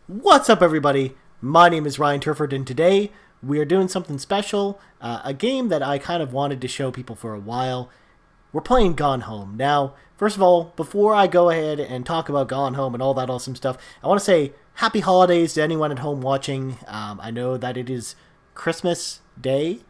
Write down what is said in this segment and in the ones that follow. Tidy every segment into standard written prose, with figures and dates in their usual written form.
What's up, everybody? My name is Ryan Turford, and today we are doing something special, a game that I kind of wanted to show people for a while. We're playing Gone Home. Now, first of all, before I go ahead and talk about Gone Home and all that awesome stuff, I want to say happy holidays to anyone at home watching. I know that it is Christmas Day,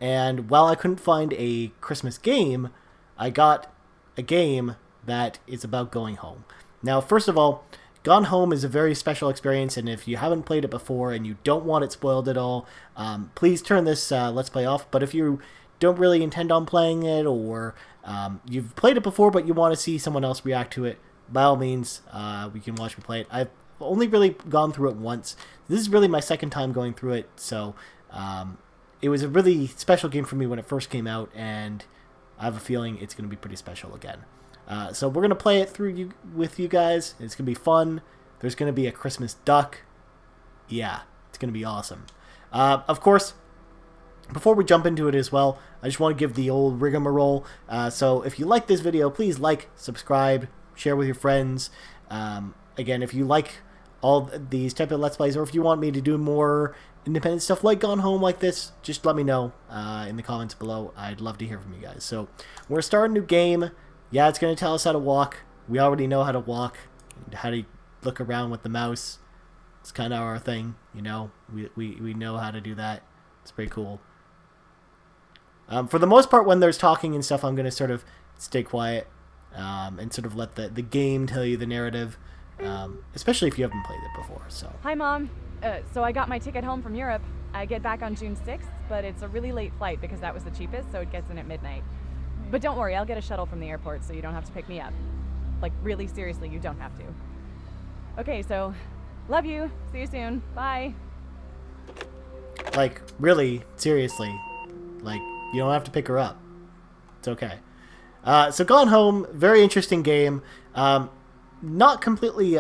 and while I couldn't find a Christmas game, I got a game that is about going home. Now, first of all, Gone Home is a very special experience, and if you haven't played it before and you don't want it spoiled at all, please turn this Let's Play off. But if you don't really intend on playing it, or you've played it before but you want to see someone else react to it, by all means, we can watch me play it. I've only really gone through it once. This is really my second time going through it, so it was a really special game for me when it first came out, and I have a feeling it's going to be pretty special again. So we're going to play it through with you guys. It's going to be fun. There's going to be a Christmas duck. Yeah, it's going to be awesome. Of course, before we jump into it as well, I just want to give the old rigmarole. So if you like this video, please like, subscribe, share with your friends. Again, if you like all these type of Let's Plays, or if you want me to do more independent stuff like Gone Home like this, just let me know in the comments below. I'd love to hear from you guys. So we're starting a new game. Yeah, it's going to tell us how to walk. We already know how to walk, how to look around with the mouse. It's kind of our thing, you know. We know how to do that. It's pretty cool. For the most part, when there's talking and stuff, I'm going to sort of stay quiet and sort of let the game tell you the narrative, especially if you haven't played it before. So. Hi, Mom. So I got my ticket home from Europe. I get back on June 6th, but it's a really late flight because that was the cheapest, so it gets in at midnight. But don't worry, I'll get a shuttle from the airport so you don't have to pick me up. Like, really, seriously, you don't have to. Okay, so, love you. See you soon. Bye. Like, really, seriously. Like, you don't have to pick her up. It's okay. So Gone Home, very interesting game. Not completely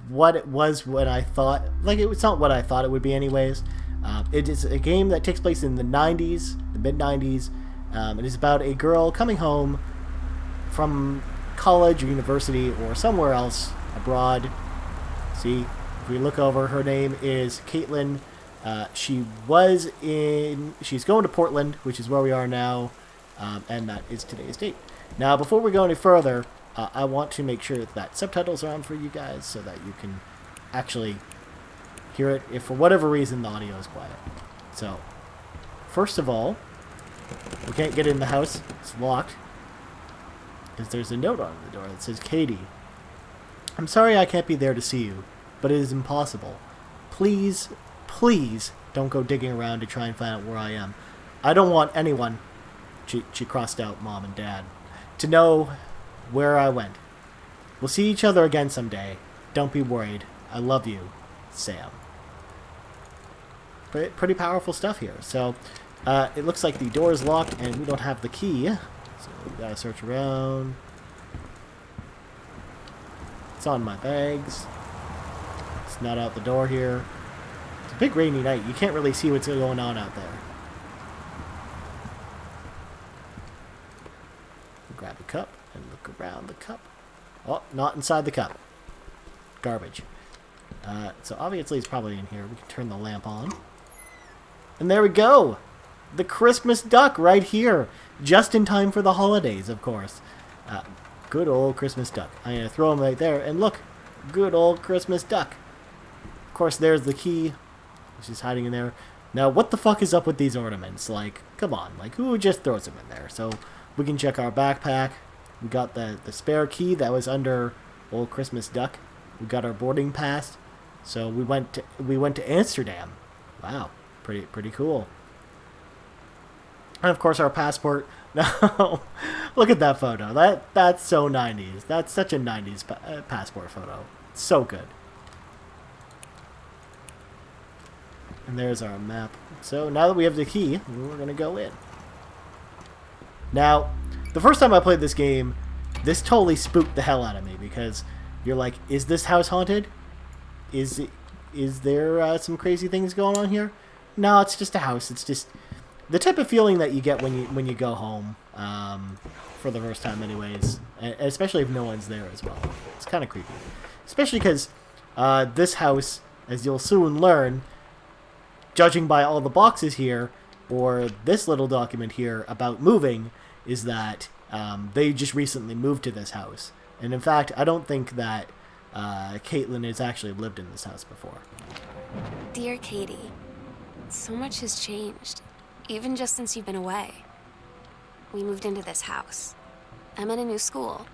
what it was when I thought. Like, it's not what I thought it would be anyways. It is a game that takes place in the 90s, the mid-90s. It is about a girl coming home from college or university or somewhere else abroad. See, if we look over, her name is Caitlin. She's going to Portland, which is where we are now, and that is today's date. Now, before we go any further, I want to make sure that subtitles are on for you guys so that you can actually hear it if for whatever reason the audio is quiet. So, first of all, we can't get in the house. It's locked. Because there's a note on the door that says, Katie, I'm sorry I can't be there to see you, but it is impossible. Please, please don't go digging around to try and find out where I am. I don't want anyone, she crossed out Mom and Dad, to know where I went. We'll see each other again someday. Don't be worried. I love you, Sam. Pretty powerful stuff here. So, it looks like the door is locked and we don't have the key. So we gotta search around. It's on my bags. It's not out the door here. It's a big rainy night. You can't really see what's going on out there. We'll grab a cup and look around the cup. Oh, not inside the cup. Garbage. So obviously it's probably in here. We can turn the lamp on. And there we go! The Christmas duck right here. Just in time for the holidays, of course. Good old Christmas duck. I'm going to throw him right there. And look, good old Christmas duck. Of course, there's the key. She's hiding in there. Now, what the fuck is up with these ornaments? Like, come on. Like, who just throws them in there? So, we can check our backpack. We got the spare key that was under old Christmas duck. We got our boarding pass. So, we went to Amsterdam. Wow. Pretty cool. And of course our passport. No, look at that photo. That's so 90s. That's such a 90s passport photo. It's so good. And there's our map. So now that we have the key, we're going to go in. Now, the first time I played this game, this totally spooked the hell out of me because you're like, is this house haunted? Is there some crazy things going on here? No, it's just a house. It's just the type of feeling that you get when you go home for the first time anyways, especially if no one's there as well. It's kind of creepy, especially because this house as you'll soon learn, judging by all the boxes here, or this little document here about moving, is that they just recently moved to this house. And in fact, I don't think that Caitlin has actually lived in this house before. Dear Katie, so much has changed, even just since you've been away. We moved into this house. I'm in a new school.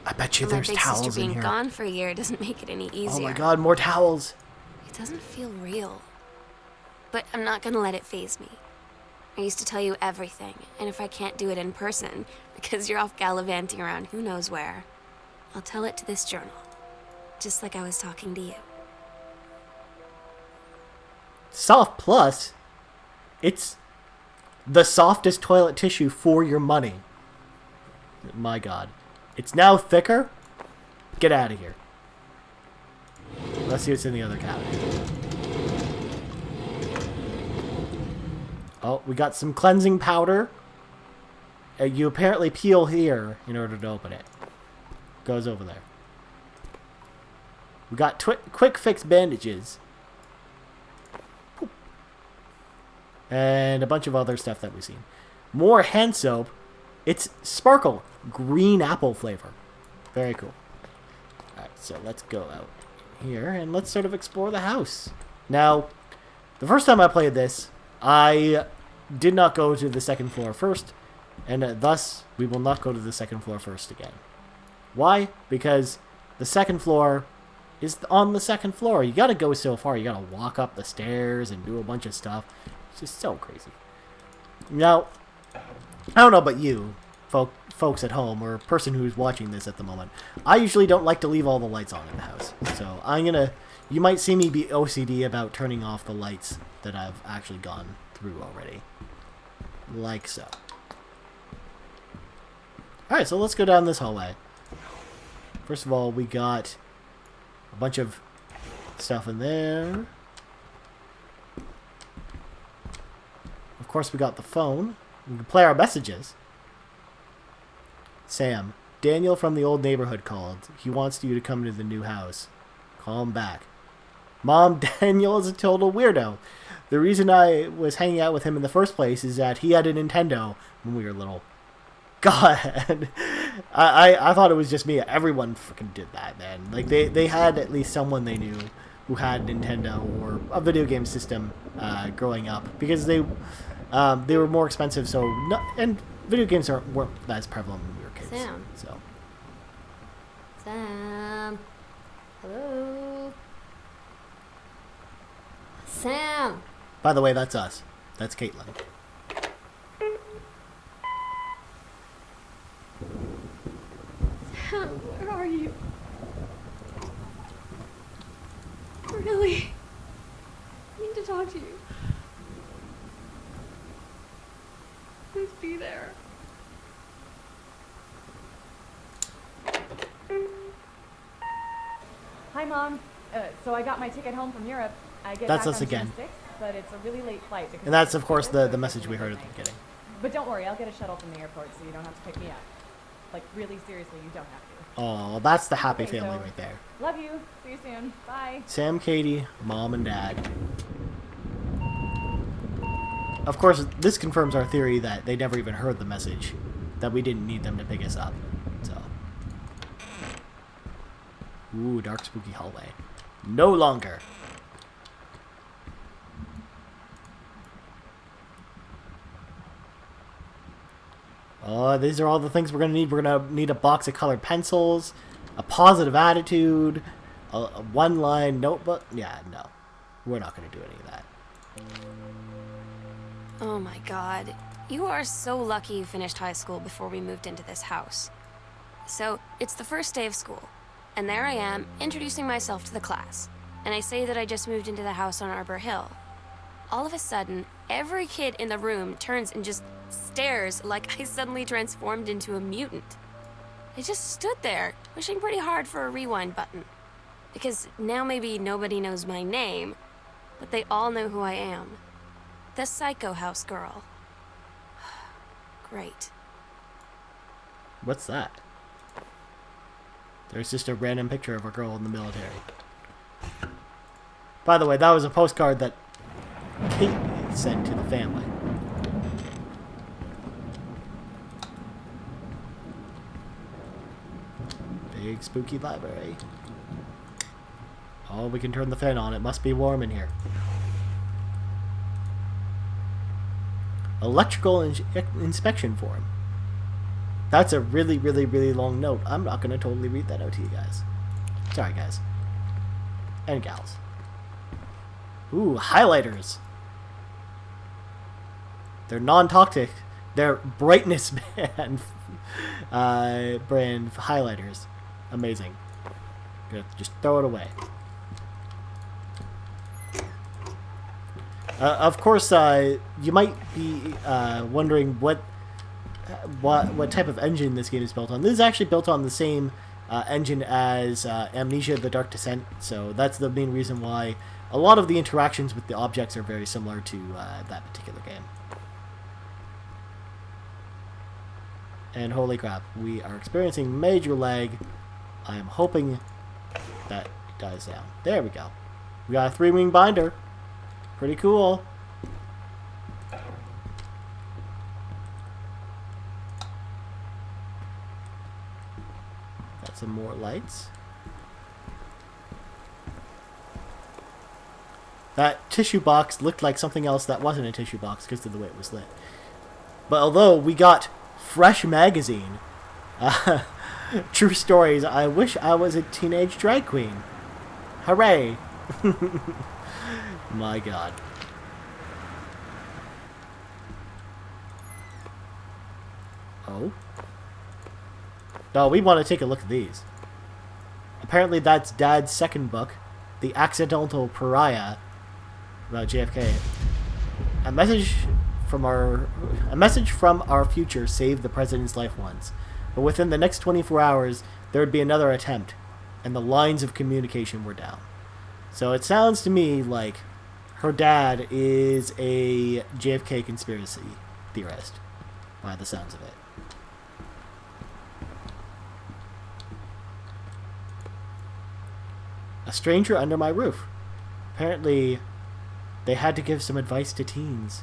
I bet you And my there's big towels sister in being here. gone for a year doesn't make it any easier. Oh my god, more towels. It doesn't feel real. But I'm not gonna let it faze me. I used to tell you everything, and if I can't do it in person, because you're off gallivanting around who knows where, I'll tell it to this journal. Just like I was talking to you. Soft Plus? It's the softest toilet tissue for your money. My god. It's now thicker? Get out of here. Let's see what's in the other cabinet. Oh, we got some cleansing powder. You apparently peel here in order to open it. Goes over there. We got quick fix bandages. And a bunch of other stuff that we've seen. More hand soap. It's Sparkle. Green apple flavor. Very cool. Alright, so let's go out here and let's sort of explore the house. Now, the first time I played this, I did not go to the second floor first, and thus we will not go to the second floor first again. Why? Because the second floor is on the second floor. You gotta go so far. You gotta walk up the stairs and do a bunch of stuff. It's just so crazy. Now, I don't know about you, folks at home, or person who's watching this at the moment. I usually don't like to leave all the lights on in the house. So you might see me be OCD about turning off the lights that I've actually gone through already. Like so. Alright, so let's go down this hallway. First of all, we got a bunch of stuff in there. Of course, we got the phone. We can play our messages. Sam, Daniel from the old neighborhood called. He wants you to come to the new house. Call him back. Mom, Daniel is a total weirdo. The reason I was hanging out with him in the first place is that he had a Nintendo when we were little. God, I thought it was just me. Everyone freaking did that, man. Like, they had at least someone they knew who had Nintendo or a video game system growing up. Because they were more expensive, so... and video games weren't as prevalent when we were kids. Sam. So. Sam. Hello. Sam. By the way, that's us. That's Caitlin. Sam, where are you? Really? I need to talk to you. Please be there. Hi, Mom. So I got my ticket home from Europe. I get That's back us on again. June 6th, but it's a really late flight. Because And that's, of it's course, Turford, the so message it's we really heard at the late. beginning. But don't worry, I'll get a shuttle from the airport, so you don't have to pick me up. Like, really seriously, you don't have to. Oh, that's the happy Okay, family so- right there. Love you. See you soon. Bye. Sam, Katie, Mom, and Dad. Of course, this confirms our theory that they never even heard the message, that we didn't need them to pick us up. So, ooh, dark spooky hallway. No longer. Oh, these are all the things we're gonna need. We're gonna need a box of colored pencils, a positive attitude, a one-line notebook. Yeah, no, we're not gonna do any of that. Oh my god. You are so lucky you finished high school before we moved into this house. So, it's the first day of school, and there I am, introducing myself to the class. And I say that I just moved into the house on Arbor Hill. All of a sudden, every kid in the room turns and just stares like I suddenly transformed into a mutant. I just stood there, wishing pretty hard for a rewind button. Because now maybe nobody knows my name, but they all know who I am. The Psycho House girl. Great. What's that? There's just a random picture of a girl in the military. By the way, that was a postcard that Kate sent to the family. Big spooky library. Oh, we can turn the fan on. It must be warm in here. Electrical inspection form. That's a really, really, really long note. I'm not going to totally read that out to you guys. Sorry, guys. And gals. Ooh, highlighters. They're non-toxic. They're brightness band brand highlighters. Amazing. Gonna just throw it away. Of course, you might be wondering what type of engine this game is built on. This is actually built on the same engine as Amnesia: The Dark Descent, so that's the main reason why a lot of the interactions with the objects are very similar to that particular game. And holy crap, we are experiencing major lag. I am hoping that it dies down. There we go. We got a 3-wing binder. Pretty cool. Got some more lights. That tissue box looked like something else that wasn't a tissue box because of the way it was lit. But although we got Fresh magazine, true stories. I wish I was a teenage drag queen. Hooray! My God. Oh. No, we want to take a look at these. Apparently that's Dad's second book, The Accidental Pariah, about JFK. A message from our future saved the president's life once. But within the next 24 hours, there would be another attempt, and the lines of communication were down. So it sounds to me like her dad is a JFK conspiracy theorist, by the sounds of it. A stranger under my roof. Apparently, they had to give some advice to teens.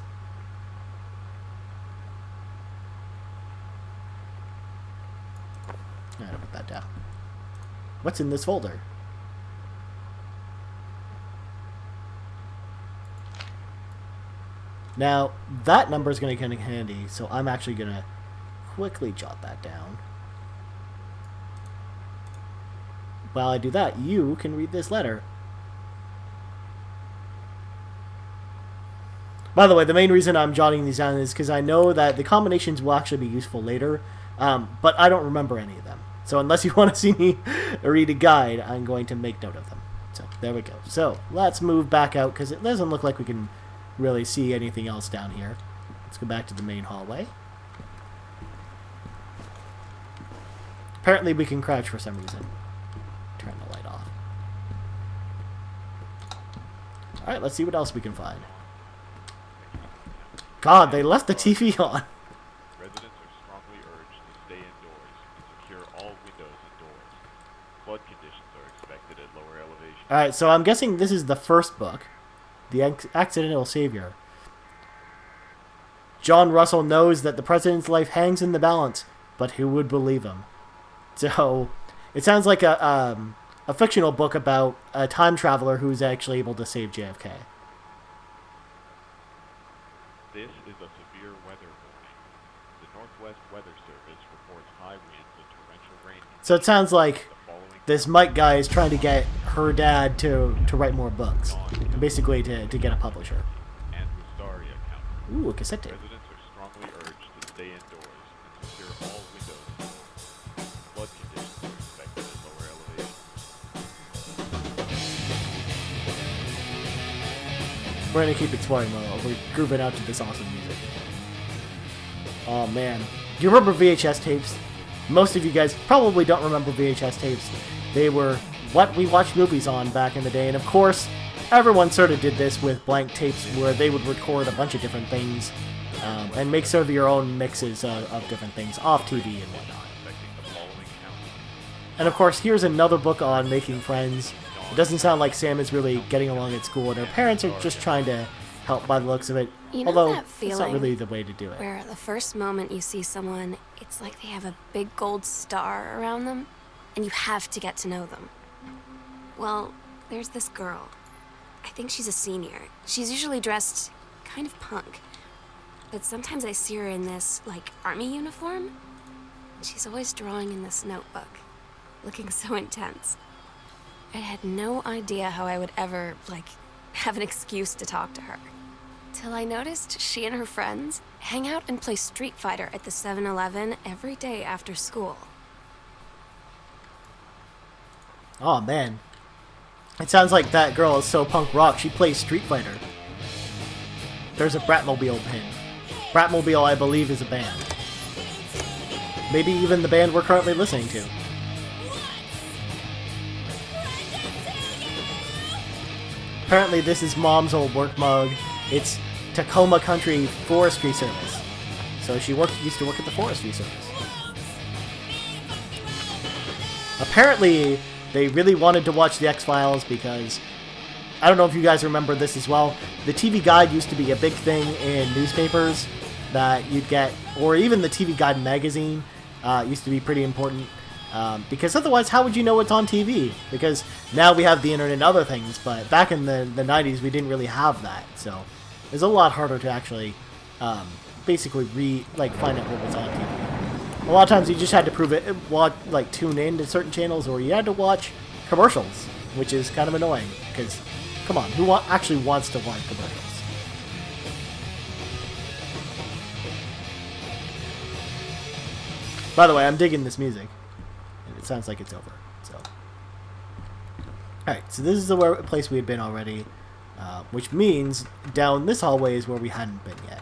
I gotta put that down. What's in this folder? Now, that number is going to come in handy, so I'm actually going to quickly jot that down. While I do that, you can read this letter. By the way, the main reason I'm jotting these down is because I know that the combinations will actually be useful later, but I don't remember any of them. So unless you want to see me read a guide, I'm going to make note of them. So there we go. So let's move back out because it doesn't look like we can really see anything else down here. Let's go back to the main hallway. Apparently we can crouch for some reason. Turn the light off. Alright, let's see what else we can find. God, they left the TV on. Residents are strongly urged to stay indoors and secure all windows and doors. Flood conditions are expected at lower elevations. Alright, so I'm guessing this is the first book. The Accidental Savior. John Russell knows that the president's life hangs in the balance, but who would believe him? So, it sounds like a fictional book about a time traveler who's actually able to save JFK. This is a severe weather warning. The Northwest Weather Service reports high winds and torrential rain. So it sounds like this Mike guy is trying to get her dad to write more books. Basically to get a publisher. And Wistaria County. Ooh, a cassette tape. Residents are strongly urged to stay indoors and secure all windows. Flood conditions are expected at lower elevations. We're going to keep exploring while we're grooving out to this awesome music. Oh man. Do you remember VHS tapes? Most of you guys probably don't remember VHS tapes. They were what we watched movies on back in the day, and of course, everyone sort of did this with blank tapes where they would record a bunch of different things and make sort of your own mixes of different things off TV and whatnot. And of course, here's another book on making friends. It doesn't sound like Sam is really getting along at school, and her parents are just trying to help by the looks of it. You know Although, that it's feeling not really the way to do it. where the first moment you see someone, it's like they have a big gold star around them, and you have to get to know them. Well, there's this girl. I think she's a senior. She's usually dressed kind of punk. But sometimes I see her in this, like, army uniform. She's always drawing in this notebook, looking so intense. I had no idea how I would ever, like, have an excuse to talk to her. Till I noticed she and her friends hang out and play Street Fighter at the 7-Eleven every day after school. Oh, man. It sounds like that girl is so punk rock, she plays Street Fighter. There's a Bratmobile pin. Bratmobile, I believe, is a band. Maybe even the band we're currently listening to. Apparently this is Mom's old work mug. It's Tacoma Country Forestry Service. So she used to work at the Forestry Service. Apparently, they really wanted to watch The X-Files because, I don't know if you guys remember this as well, the TV Guide used to be a big thing in newspapers that you'd get, or even the TV Guide magazine used to be pretty important. Because otherwise, how would you know what's on TV? Because now we have the internet and other things, but back in the 90s, we didn't really have that. So it's a lot harder to actually basically find out what was on TV. A lot of times you just had to tune in to certain channels, or you had to watch commercials, which is kind of annoying. Because, come on, who actually wants to watch commercials? By the way, I'm digging this music. It sounds like it's over. So, alright, so this is the place we had been already, which means down this hallway is where we hadn't been yet.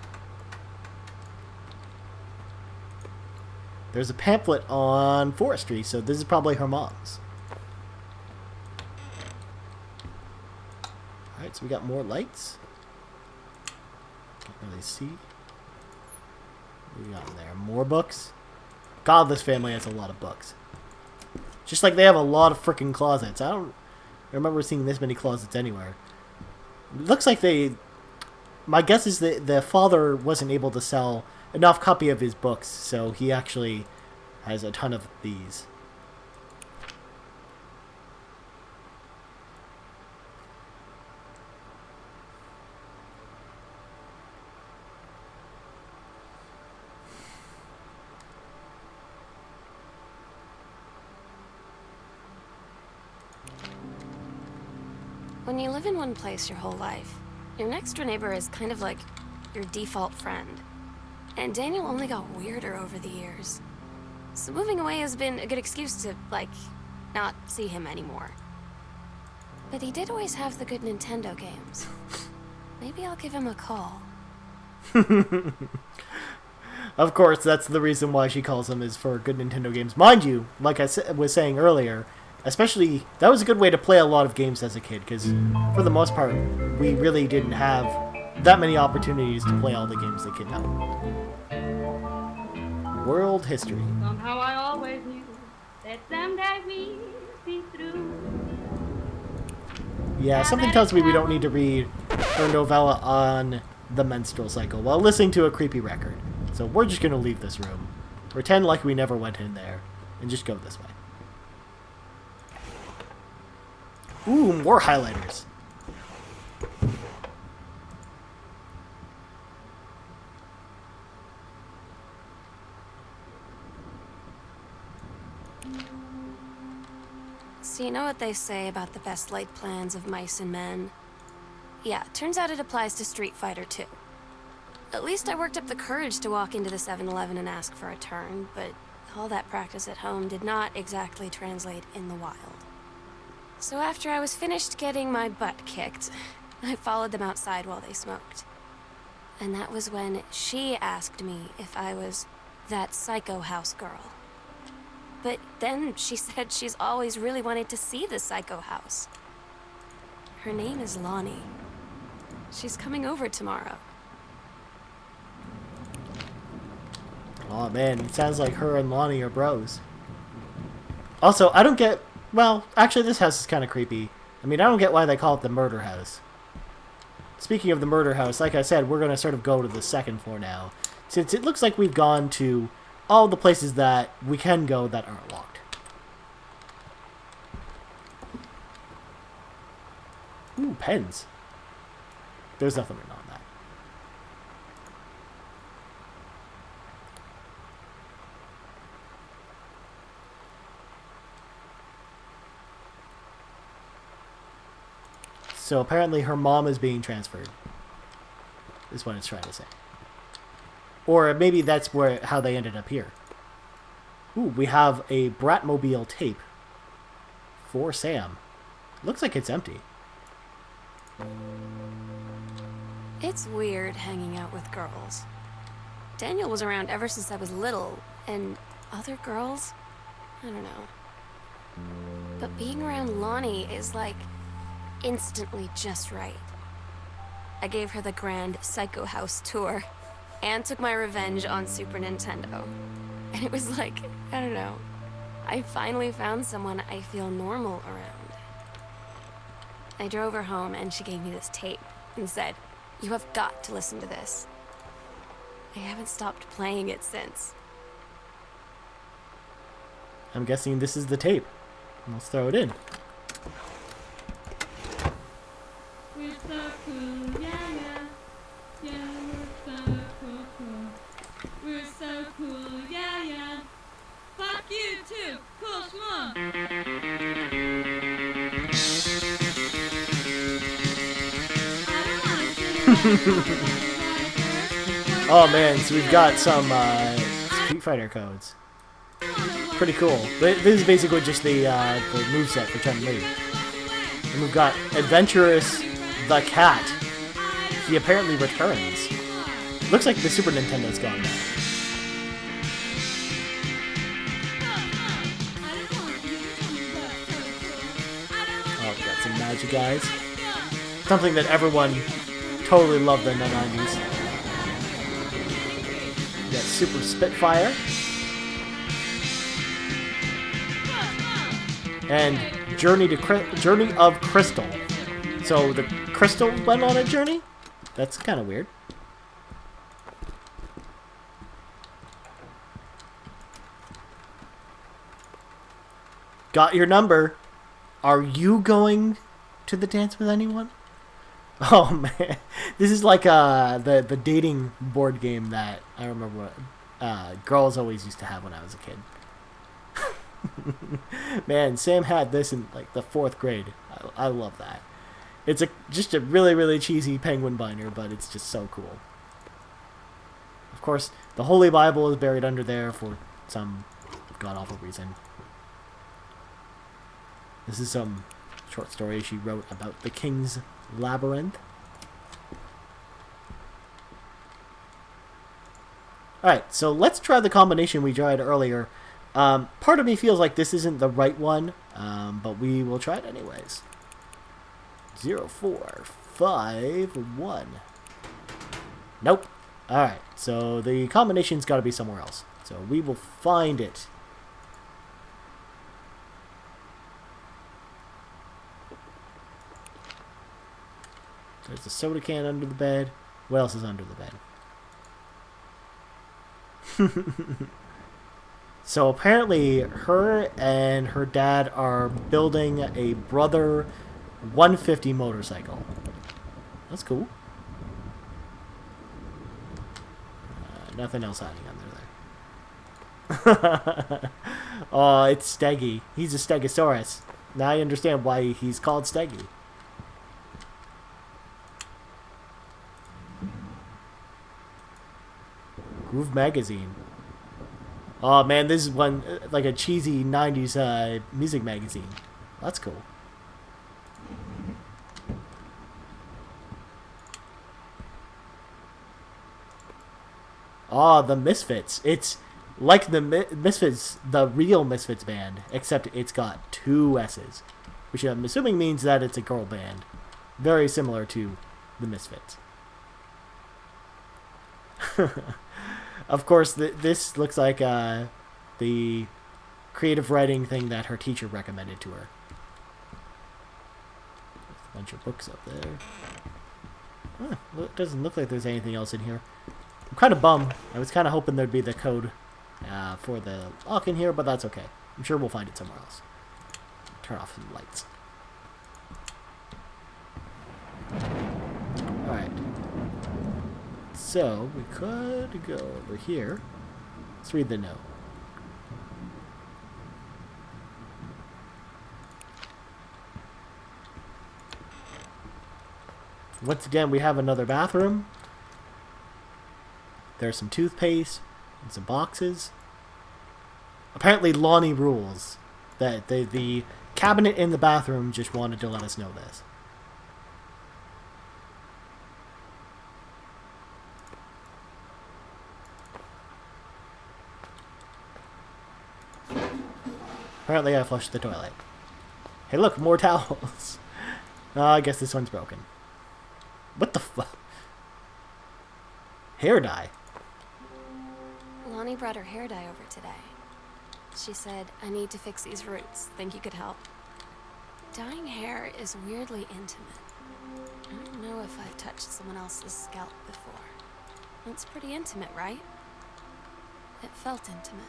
There's a pamphlet on forestry, so this is probably her mom's. Alright, so we got more lights. Can't really see. What we got in there? More books. God, this family has a lot of books. Just like they have a lot of freaking closets. I don't remember seeing this many closets anywhere. It looks like my guess is that the father wasn't able to sell enough copy of his books, so he actually has a ton of these. When you live in one place your whole life, your next door neighbor is kind of like your default friend. And Daniel only got weirder over the years. So moving away has been a good excuse to, not see him anymore. But he did always have the good Nintendo games. Maybe I'll give him a call. Of course, that's the reason why she calls them, is for good Nintendo games. Mind you, like I was saying earlier, especially, that was a good way to play a lot of games as a kid, because for the most part, we really didn't have that many opportunities to play all the games that came out. World history. Somehow I always knew that someday we'd be through. Yeah, something tells me we don't need to read her novella on the menstrual cycle while listening to a creepy record. So we're just going to leave this room, pretend like we never went in there, and just go this way. Ooh, more highlighters. So you know what they say about the best laid plans of mice and men? Yeah, turns out it applies to Street Fighter too. At least I worked up the courage to walk into the 7-Eleven and ask for a turn, but all that practice at home did not exactly translate in the wild. So after I was finished getting my butt kicked, I followed them outside while they smoked. And that was when she asked me if I was that psycho house girl. But then she said she's always really wanted to see the psycho house. Her name is Lonnie. She's coming over tomorrow. Oh man, it sounds like her and Lonnie are bros. Also, I don't get... Well, actually this house is kind of creepy. I mean, I don't get why they call it the murder house. Speaking of the murder house, like I said, we're going to sort of go to the second floor now, since it looks like we've gone to all the places that we can go that aren't locked. Ooh, pens. There's nothing written on that. So apparently her mom is being transferred, is what it's trying to say. Or maybe that's how they ended up here. Ooh, we have a Bratmobile tape for Sam. Looks like it's empty. It's weird hanging out with girls. Daniel was around ever since I was little, and other girls? I don't know. But being around Lonnie is like instantly just right. I gave her the grand Psycho House tour and took my revenge on Super Nintendo. And it was like, I don't know, I finally found someone I feel normal around. I drove her home and she gave me this tape and said, "You have got to listen to this." I haven't stopped playing it since. I'm guessing this is the tape. Let's throw it in. We're so cool, yeah, yeah. Yeah, we're so cool. We're so cool, yeah, yeah. Fuck you too, cool schmuck. Oh man, so we've got some Street Fighter codes. Pretty cool. This is basically just the moveset for Chun-Li. And we've got Adventurous the Cat. He apparently returns. Looks like the Super Nintendo's gone now. Oh, we got some magic eyes. Something that everyone totally loved in the 90s. We got Super Spitfire. And Journey of Crystal. So the crystal went on a journey? That's kind of weird. Got your number. Are you going to the dance with anyone? Oh man, this is like the dating board game that I remember girls always used to have when I was a kid. Man, Sam had this in like the 4th grade. I love that. It's just a really, really cheesy penguin binder, but it's just so cool. Of course, the Holy Bible is buried under there for some god-awful reason. This is some short story she wrote about the King's Labyrinth. Alright, so let's try the combination we tried earlier. Part of me feels like this isn't the right one, but we will try it anyways. 0, 4, 5, 1. Nope. Alright, so the combination's got to be somewhere else. So we will find it. There's a soda can under the bed. What else is under the bed? So apparently her and her dad are building a Brother 150 motorcycle. That's cool. Nothing else hiding under there. Oh, it's Steggy. He's a Stegosaurus. Now I understand why he's called Steggy. Groove Magazine. Oh man, this is one like a cheesy 90s music magazine. That's cool. Oh, the Misfits. It's like the Misfits, the real Misfits band, except it's got 2 S's, which I'm assuming means that it's a girl band. Very similar to the Misfits. Of course, this looks like the creative writing thing that her teacher recommended to her. Bunch of books up there. Huh, it doesn't look like there's anything else in here. I'm kind of bummed. I was kind of hoping there'd be the code for the lock in here, but that's okay. I'm sure we'll find it somewhere else. Turn off the lights. Alright. So, we could go over here. Let's read the note. Once again, we have another bathroom. There's some toothpaste and some boxes. Apparently, Lonnie rules. That the cabinet in the bathroom just wanted to let us know this. Apparently, I flushed the toilet. Hey, look, more towels. I guess this one's broken. What the fuck? Hair dye. Lonnie brought her hair dye over today. She said, I need to fix these roots. Think you could help? Dyeing hair is weirdly intimate. I don't know if I've touched someone else's scalp before. It's pretty intimate, right? It felt intimate.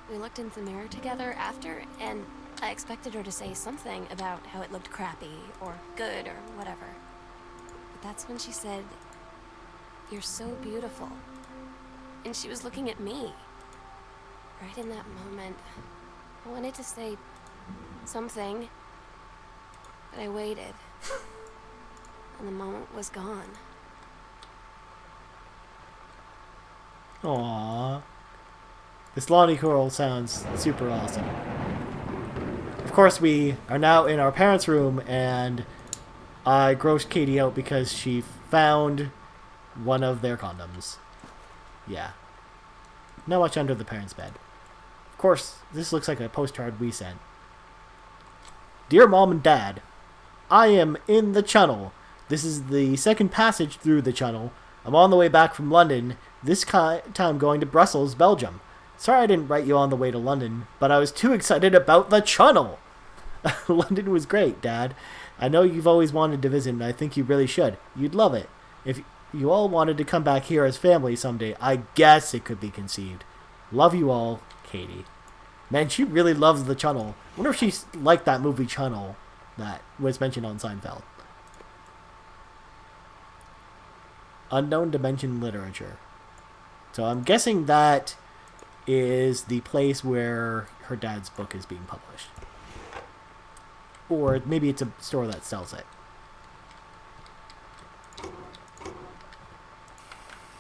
We looked in the mirror together after, and I expected her to say something about how it looked crappy, or good, or whatever. But that's when she said, "You're so beautiful." And she was looking at me. Right in that moment, I wanted to say something, but I waited. And the moment was gone. Aww. This Lonnie girl sounds super awesome. Of course, we are now in our parents' room, and I grossed Katie out because she found one of their condoms. Yeah. Not much under the parents' bed. Of course, this looks like a postcard we sent. Dear Mom and Dad, I am in the Channel. This is the second passage through the Channel. I'm on the way back from London, this time going to Brussels, Belgium. Sorry I didn't write you on the way to London, but I was too excited about the Channel. London was great, Dad. I know you've always wanted to visit, and I think you really should. You'd love it. If you all wanted to come back here as family someday, I guess it could be conceived. Love you all, Katie. Man, she really loves the Channel. I wonder if she liked that movie Channel that was mentioned on Seinfeld. Unknown Dimension Literature. So I'm guessing that is the place where her dad's book is being published. Or maybe it's a store that sells it.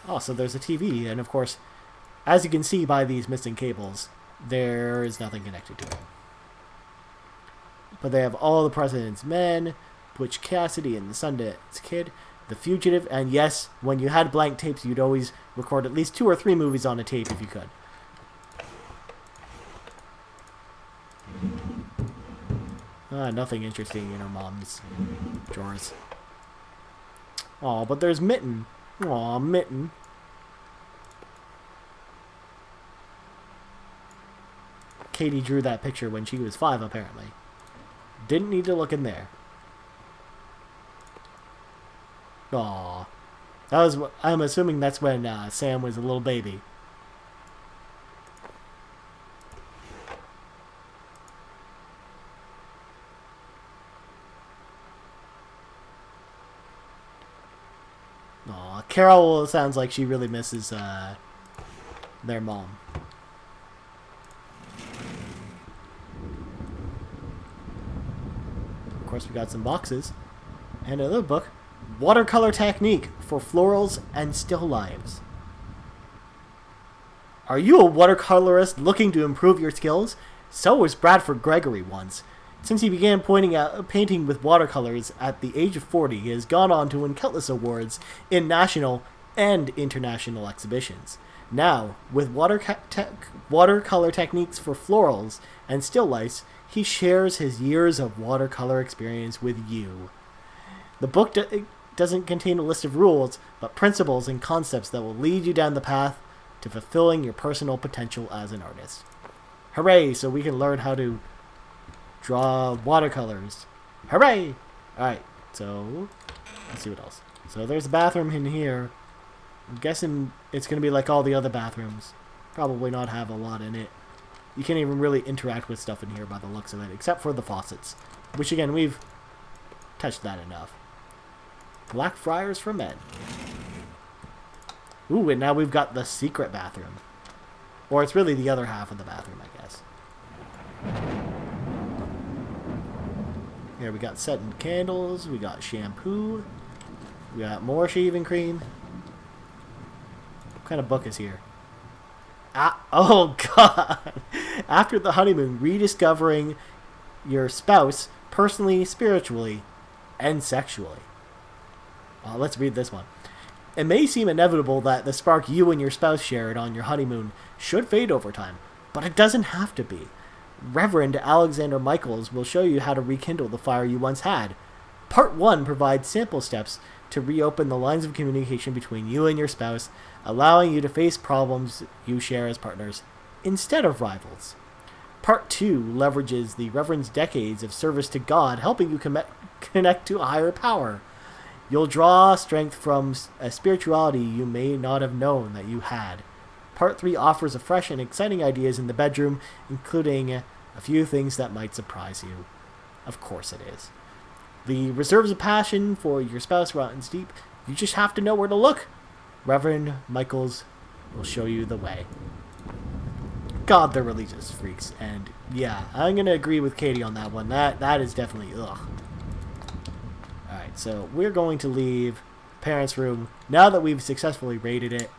Oh, so there's a TV, and of course, as you can see by these missing cables, there is nothing connected to it. But they have All the President's Men, Butch Cassidy and the Sundance Kid, The Fugitive, and yes, when you had blank tapes, you'd always record at least 2 or 3 movies on a tape if you could. Nothing interesting in her mom's drawers. Aw, but there's Mitten. Aw, Mitten. Katie drew that picture when she was 5, apparently. Didn't need to look in there. Aw. I'm assuming that's when Sam was a little baby. Aw, Carol sounds like she really misses their mom. Of course, we got some boxes and another book. Watercolor Technique for Florals and Still Lives. Are you a watercolorist looking to improve your skills? So was Bradford Gregory once. Since he began painting with watercolors at the age of 40, he has gone on to win countless awards in national and international exhibitions. Now, with watercolor techniques for florals and still lifes, he shares his years of watercolor experience with you. The book doesn't contain a list of rules, but principles and concepts that will lead you down the path to fulfilling your personal potential as an artist. Hooray, so we can learn how to draw watercolors. Hooray! Alright, so let's see what else. So there's a bathroom in here. I'm guessing it's going to be like all the other bathrooms. Probably not have a lot in it. You can't even really interact with stuff in here by the looks of it, except for the faucets. Which, again, we've touched that enough. Blackfriars for men. Ooh, and now we've got the secret bathroom. Or it's really the other half of the bathroom, I guess. Here we got scented candles, we got shampoo, we got more shaving cream. What kind of book is here? Ah, oh god! After the honeymoon, rediscovering your spouse personally, spiritually, and sexually. Well, let's read this one. It may seem inevitable that the spark you and your spouse shared on your honeymoon should fade over time, but it doesn't have to be. Reverend Alexander Michaels will show you how to rekindle the fire you once had. Part 1 provides sample steps to reopen the lines of communication between you and your spouse, allowing you to face problems you share as partners instead of rivals. Part 2 leverages the Reverend's decades of service to God, helping you connect to a higher power. You'll draw strength from a spirituality you may not have known that you had. Part 3 offers a fresh and exciting ideas in the bedroom, including a few things that might surprise you. Of course it is. The reserves of passion for your spouse runs deep. You just have to know where to look. Reverend Michaels will show you the way. God, they're religious freaks. And yeah, I'm going to agree with Katie on that one. That is definitely ugh. Alright, so we're going to leave parents' room now that we've successfully raided it.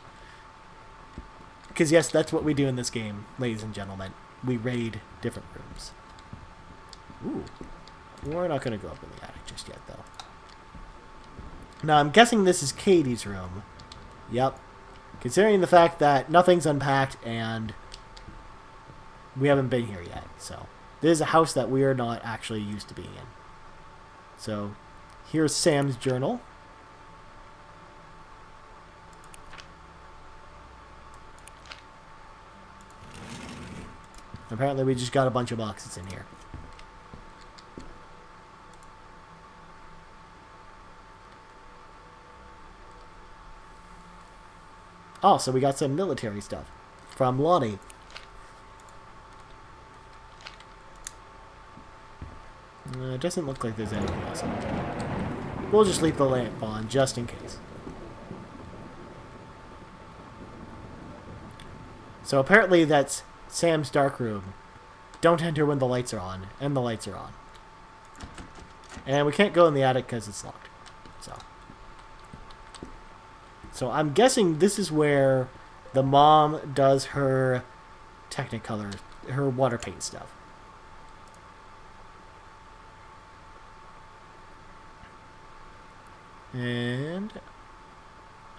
Because yes, that's what we do in this game, ladies and gentlemen. We raid different rooms. Ooh. We're not going to go up in the attic just yet, though. Now, I'm guessing this is Katie's room. Yep. Considering the fact that nothing's unpacked and we haven't been here yet. So, this is a house that we are not actually used to being in. So, here's Sam's journal. Apparently we just got a bunch of boxes in here. Oh, so we got some military stuff from Lonnie. It doesn't look like there's anything else in here. We'll just leave the lamp on just in case. So apparently that's Sam's dark room. Don't enter when the lights are on, and the lights are on. And we can't go in the attic because it's locked. So I'm guessing this is where the mom does her Technicolor, her water paint stuff. And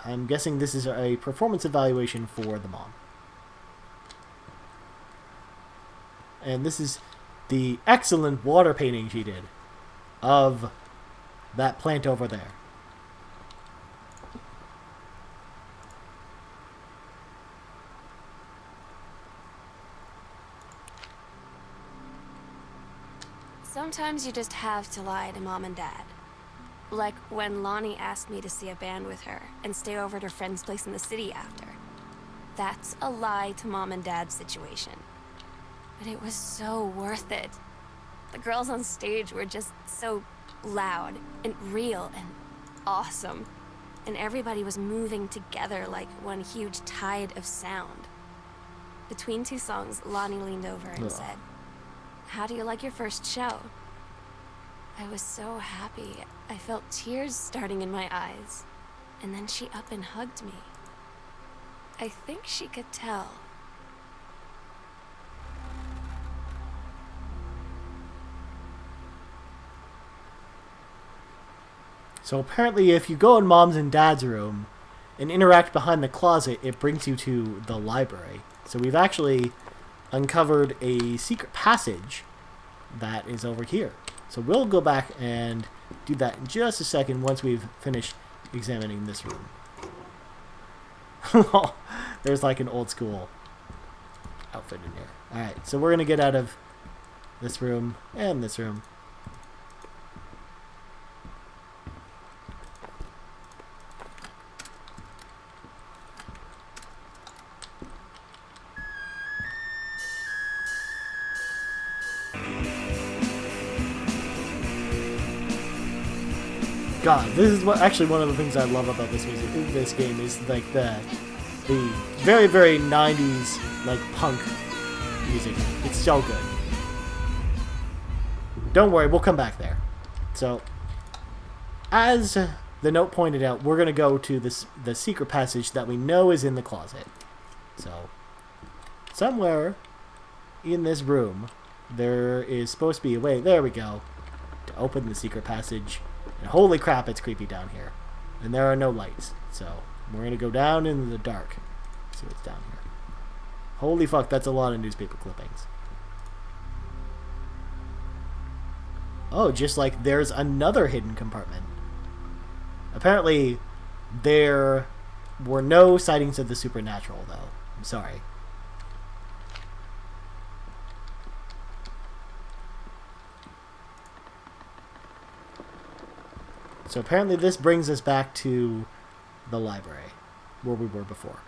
I'm guessing this is a performance evaluation for the mom. And this is the excellent water painting she did of that plant over there. Sometimes you just have to lie to Mom and Dad. Like when Lonnie asked me to see a band with her and stay over at her friend's place in the city after. That's a lie to Mom and Dad's situation. But it was so worth it. The girls on stage were just so loud and real and awesome. And everybody was moving together like one huge tide of sound. Between two songs, Lonnie leaned over and said, "How do you like your first show?" I was so happy. I felt tears starting in my eyes. And then she up and hugged me. I think she could tell. So apparently if you go in Mom's and Dad's room and interact behind the closet, it brings you to the library. So we've actually uncovered a secret passage that is over here. So we'll go back and do that in just a second once we've finished examining this room. There's like an old school outfit in here. Alright, so we're going to get out of this room and this room. God, this is what actually one of the things I love about this game is like the very, very 90s like punk music. It's so good. Don't worry, we'll come back there. So, as the note pointed out, we're gonna go to the secret passage that we know is in the closet. So, somewhere in this room, there is supposed to be a way. There we go. To open the secret passage. And holy crap, it's creepy down here. And there are no lights. So, we're going to go down into the dark. See what's down here. Holy fuck, that's a lot of newspaper clippings. Oh, just like there's another hidden compartment. Apparently, there were no sightings of the supernatural, though. I'm sorry. So apparently this brings us back to the library, where we were before.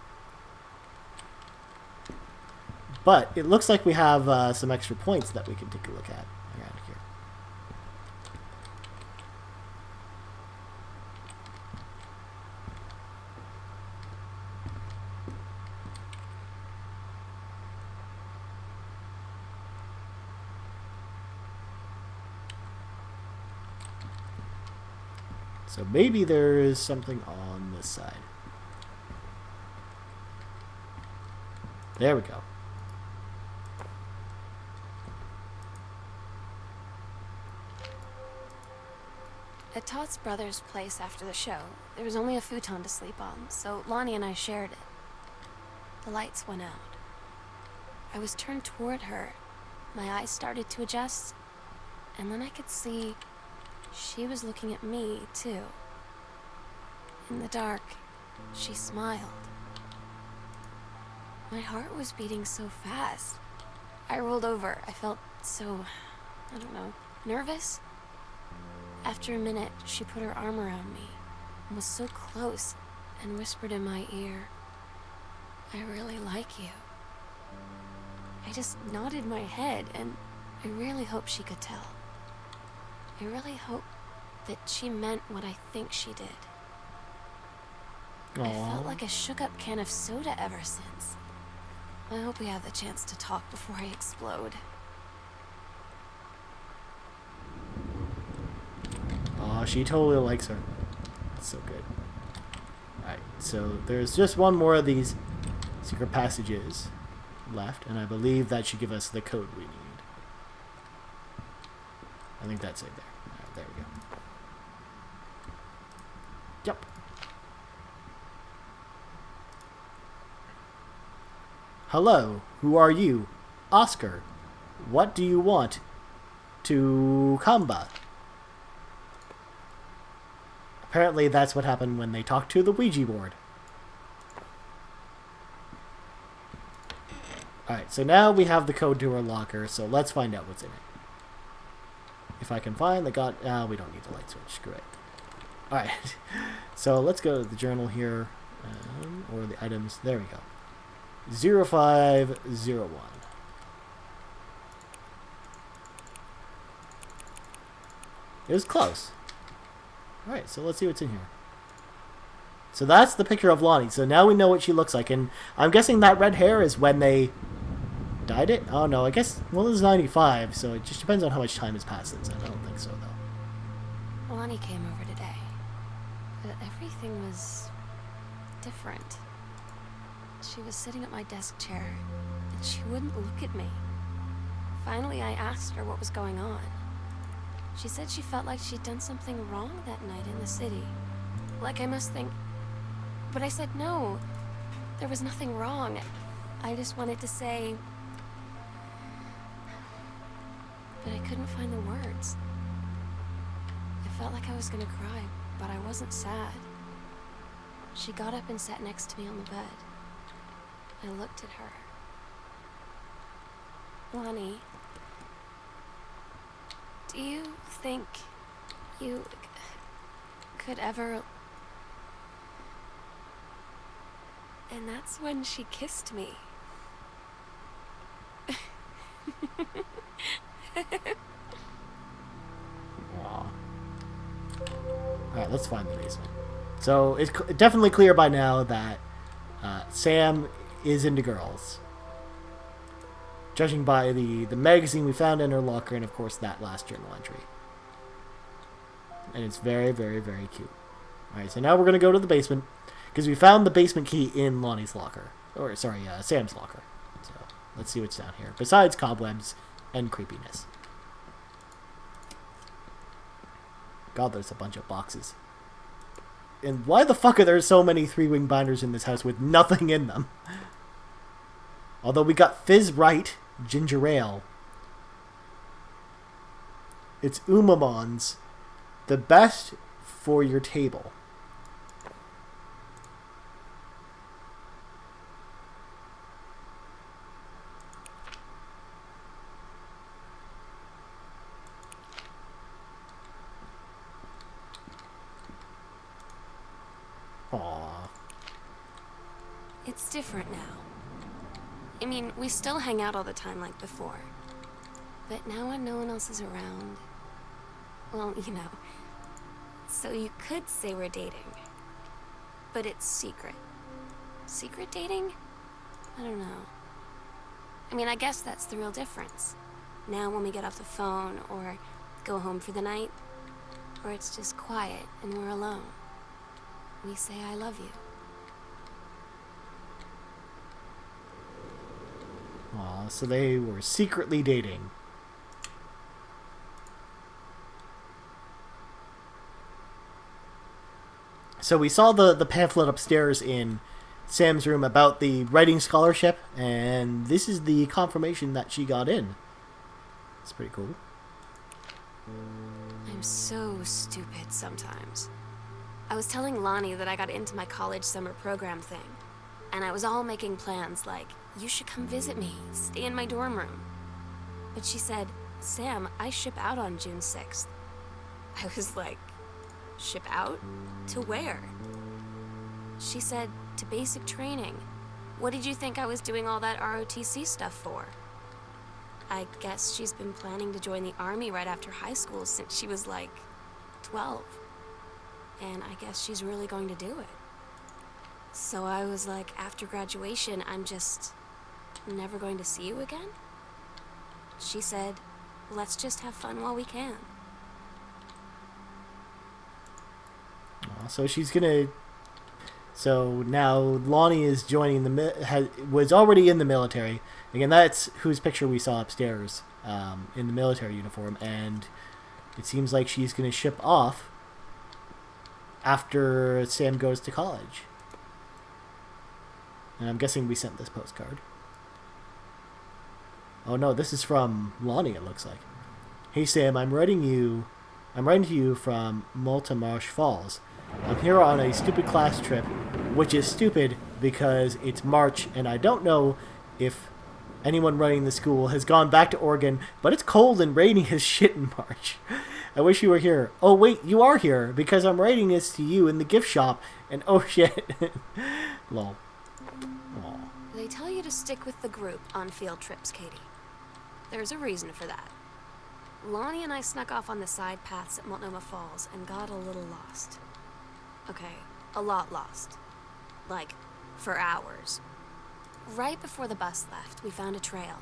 But it looks like we have some extra points that we can take a look at around here. So maybe there is something on this side. There we go. At Todd's brother's place after the show, there was only a futon to sleep on, so Lonnie and I shared it. The lights went out. I was turned toward her. My eyes started to adjust, and then I could see she was looking at me, too. In the dark, she smiled. My heart was beating so fast. I rolled over. I felt so, I don't know, nervous. After a minute, she put her arm around me and was so close and whispered in my ear, "I really like you." I just nodded my head, and I really hope she could tell. I really hope that she meant what I think she did. Aww. I felt like a shook-up can of soda ever since. I hope we have the chance to talk before I explode. Aw, she totally likes her. That's so good. Alright, so there's just one more of these secret passages left, and I believe that should give us the code we need. I think that's it there. Alright, there we go. Yep. Hello, who are you? Oscar. What do you want? To Kamba. Apparently that's what happened when they talked to the Ouija board. Alright, so now we have the code to her locker, so let's find out what's in it. If I can find the we don't need the light switch, screw it. Alright, so let's go to the journal here, or the items, there we go. 0501. It was close. Alright, so let's see what's in here. So that's the picture of Lonnie. So now we know what she looks like. And I'm guessing that red hair is when they dyed it? Oh no, I guess, well, this is 95, so it just depends on how much time has passed since then. I don't think so, though. Lonnie came over today, but everything was different. She was sitting at my desk chair, and she wouldn't look at me. Finally, I asked her what was going on. She said she felt like she'd done something wrong that night in the city. Like I must think... But I said no. There was nothing wrong. I just wanted to say... But I couldn't find the words. I felt like I was gonna cry, but I wasn't sad. She got up and sat next to me on the bed. I looked at her. Lonnie, do you think you could ever... And that's when she kissed me. Aw. Alright, let's find the basement. So, it's definitely clear by now that Sam is into girls. Judging by the magazine we found in her locker, and of course that last journal entry. And it's very, very, very cute. Alright, so now we're going to go to the basement, because we found the basement key in Lonnie's locker. Or, sorry, Sam's locker. So, let's see what's down here. Besides cobwebs and creepiness. God, there's a bunch of boxes. And why the fuck are there so many 3-wing binders in this house with nothing in them? Although we got Fizz Right Ginger Ale. It's Umamon's. The best for your table. Aww. It's different now. I mean, we still hang out all the time like before. But now when no one else is around... Well, you know. So you could say we're dating. But it's secret. Secret dating? I don't know. I mean, I guess that's the real difference. Now when we get off the phone, or go home for the night, or it's just quiet and we're alone, we say I love you. Aw, so they were secretly dating. So we saw the pamphlet upstairs in Sam's room about the writing scholarship, and this is the confirmation that she got in. It's pretty cool. I'm so stupid sometimes. I was telling Lonnie that I got into my college summer program thing, and I was all making plans like, you should come visit me, stay in my dorm room. But she said, Sam, I ship out on June 6th. I was like, ship out? To where? She said, to basic training. What did you think I was doing all that ROTC stuff for? I guess she's been planning to join the army right after high school since she was like 12. And I guess she's really going to do it. So I was like, after graduation, I'm just never going to see you again? She said, let's just have fun while we can. So she's gonna... So now Lonnie is joining was already in the military. Again, that's whose picture we saw upstairs in the military uniform. And it seems like she's going to ship off after Sam goes to college. And I'm guessing we sent this postcard. Oh no, this is from Lonnie, it looks like. Hey Sam, I'm writing to you from Multimarsh Falls. I'm here on a stupid class trip, which is stupid because it's March and I don't know if anyone running the school has gone back to Oregon, but it's cold and raining as shit in March. I wish you were here. Oh wait, you are here because I'm writing this to you in the gift shop and oh shit. Lol. Aww. They tell you to stick with the group on field trips, Katie. There's a reason for that. Lonnie and I snuck off on the side paths at Multnomah Falls and got a little lost. Okay, a lot lost. Like, for hours. Right before the bus left, we found a trail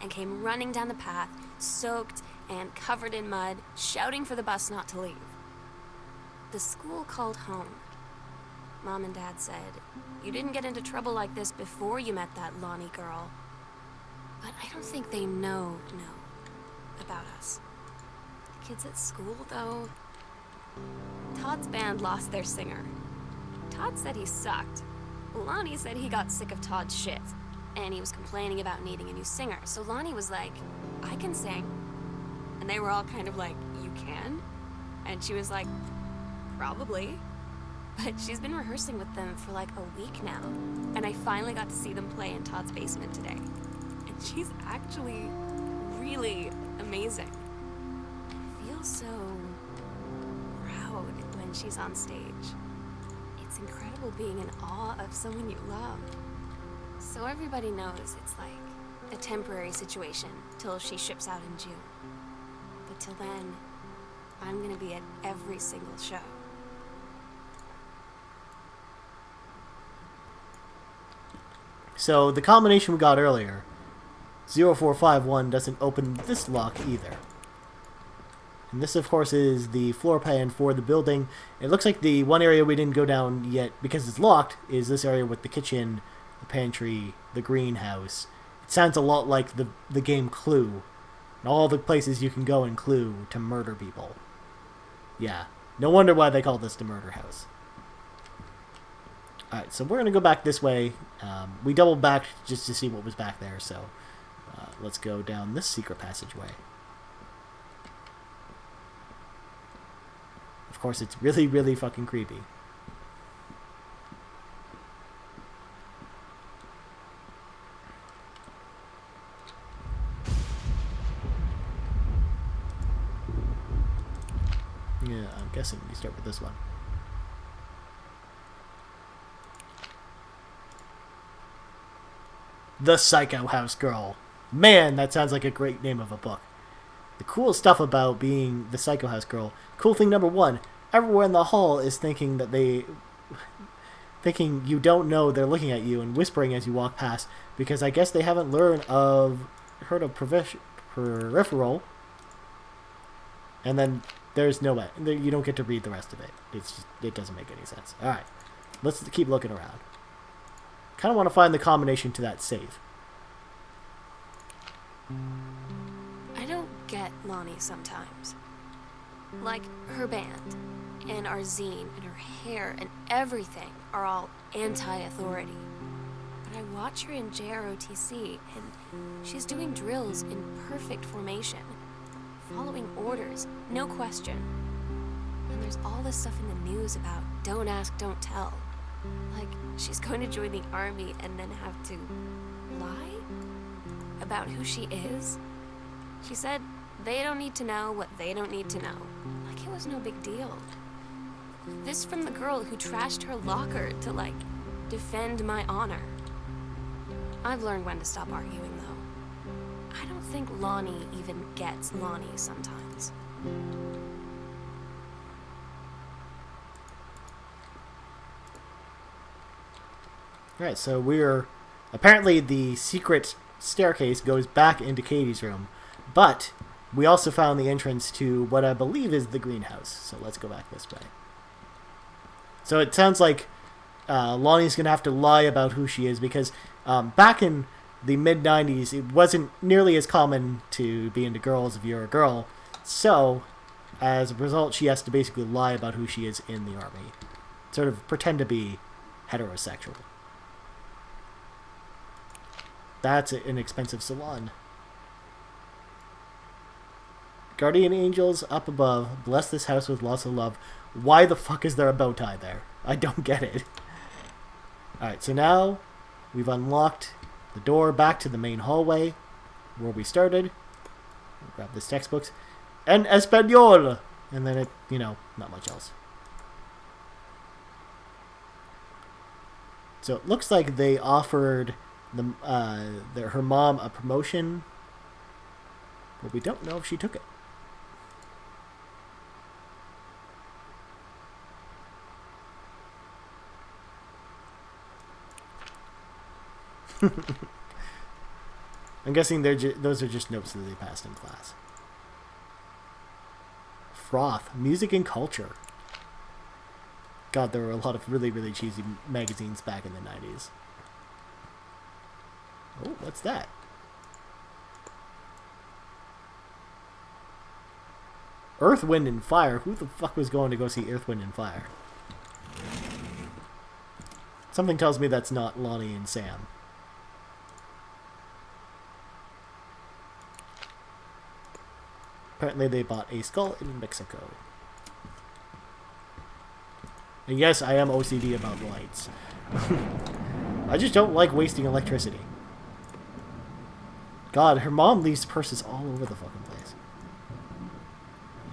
and came running down the path, soaked and covered in mud, shouting for the bus not to leave. The school called home. Mom and Dad said, you didn't get into trouble like this before you met that Lonnie girl. But I don't think they know about us. The kids at school, though... Todd's band lost their singer. Todd said he sucked. Lonnie said he got sick of Todd's shit, and he was complaining about needing a new singer. So Lonnie was like, I can sing. And they were all kind of like, you can? And she was like, probably. But she's been rehearsing with them for like a week now. And I finally got to see them play in Todd's basement today. And she's actually really amazing. I feel so proud when she's on stage. It's incredible being in awe of someone you love. So everybody knows it's like a temporary situation till she ships out in June. But till then, I'm gonna be at every single show. So the combination we got earlier, 0451, doesn't open this lock either. And this, of course, is the floor plan for the building. It looks like the one area we didn't go down yet, because it's locked, is this area with the kitchen, the pantry, the greenhouse. It sounds a lot like the game Clue. And all the places you can go in Clue to murder people. Yeah. No wonder why they call this the murder house. Alright, so we're going to go back this way. We doubled back just to see what was back there, so let's go down this secret passageway. Of course, it's really, really fucking creepy. Yeah, I'm guessing we start with this one. The Psycho House Girl. Man, that sounds like a great name of a book. The cool stuff about being the Psycho House Girl. Cool thing number one, everyone in the hall is thinking you don't know they're looking at you and whispering as you walk past, because I guess they haven't heard of peripheral. And then there's no way. You don't get to read the rest of it. It doesn't make any sense. Alright, let's keep looking around. Kind of want to find the combination to that safe. I don't get Lonnie sometimes. Like, her band, and our zine, and her hair, and everything are all anti-authority. But I watch her in JROTC, and she's doing drills in perfect formation. Following orders, no question. And there's all this stuff in the news about don't ask, don't tell. Like, she's going to join the army and then have to lie about who she is. She said they don't need to know what they don't need to know. Like it was no big deal. This from the girl who trashed her locker to, like, defend my honor. I've learned when to stop arguing, though. I don't think Lonnie even gets Lonnie sometimes. Alright, so we're... Apparently the secret staircase goes back into Katie's room, but we also found the entrance to what I believe is the greenhouse. So let's go back this way. So it sounds like Lonnie's going to have to lie about who she is, because back in the mid-90s, it wasn't nearly as common to be into girls if you're a girl. So, as a result, she has to basically lie about who she is in the army. Sort of pretend to be heterosexual. That's an expensive salon. Guardian angels up above, bless this house with lots of love. Why the fuck is there a bow tie there? I don't get it. Alright, so now we've unlocked the door back to the main hallway where we started. We'll grab this textbooks. En Espanol! And then it, not much else. So it looks like they offered her mom a promotion, but we don't know if she took it. I'm guessing those are just notes that they passed in class. Froth, music and culture. God, there were a lot of really, really cheesy magazines back in the 90s. Oh, what's that? Earth, Wind, and Fire? Who the fuck was going to go see Earth, Wind, and Fire? Something tells me that's not Lonnie and Sam. Apparently they bought a skull in Mexico. And yes, I am OCD about lights. I just don't like wasting electricity. God, her mom leaves purses all over the fucking place.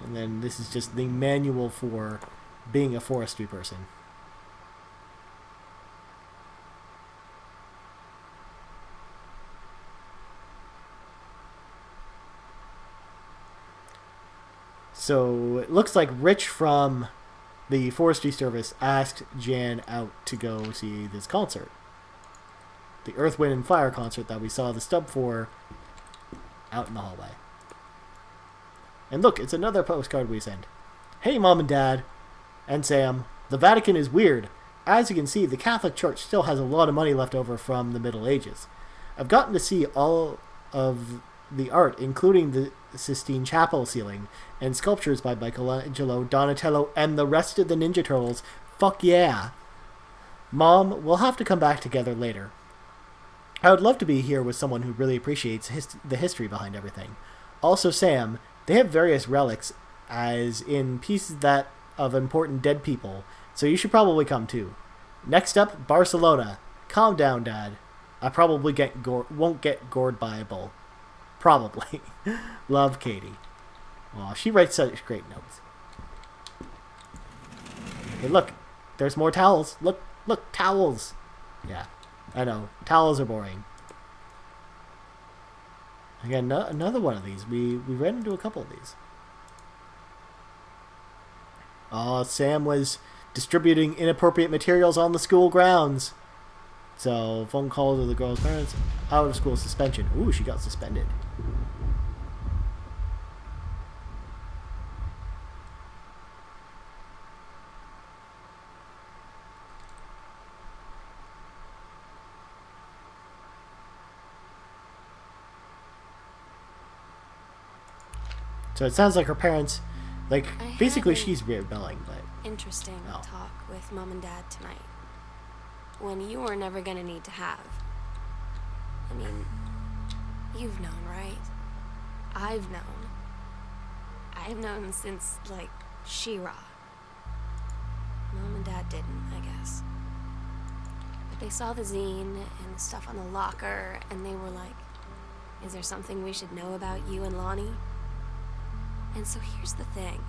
And then this is just the manual for being a forestry person. So it looks like Rich from the forestry service asked Jan out to go see this concert. the Earth, Wind, and Fire concert that we saw the stub for out in the hallway. And look, it's another postcard we send. Hey, Mom and Dad, and Sam, the Vatican is weird. As you can see, the Catholic Church still has a lot of money left over from the Middle Ages. I've gotten to see all of the art, including the Sistine Chapel ceiling, and sculptures by Michelangelo, Donatello, and the rest of the Ninja Turtles. Fuck yeah! Mom, we'll have to come back together later. I would love to be here with someone who really appreciates the history behind everything. Also, Sam, they have various relics, as in pieces that of important dead people, so you should probably come too. Next up, Barcelona. Calm down, Dad. I probably won't get gored by a bull. Probably. Love, Katie. Aw, she writes such great notes. Hey, look. There's more towels. Look, towels. Yeah, I know. Towels are boring. Again, another one of these. We ran into a couple of these. Oh, Sam was distributing inappropriate materials on the school grounds. So, phone call to the girl's parents. Out of school suspension. Ooh, she got suspended. So it sounds like her parents, like, basically she's rebelling, but... Interesting Oh. talk with Mom and Dad tonight. When you were never gonna need to have. I mean, you've known, right? I've known. I've known since, like, She-Ra. Mom and Dad didn't, I guess. But they saw the zine and the stuff on the locker, and they were like, is there something we should know about you and Lonnie? And so here's the thing.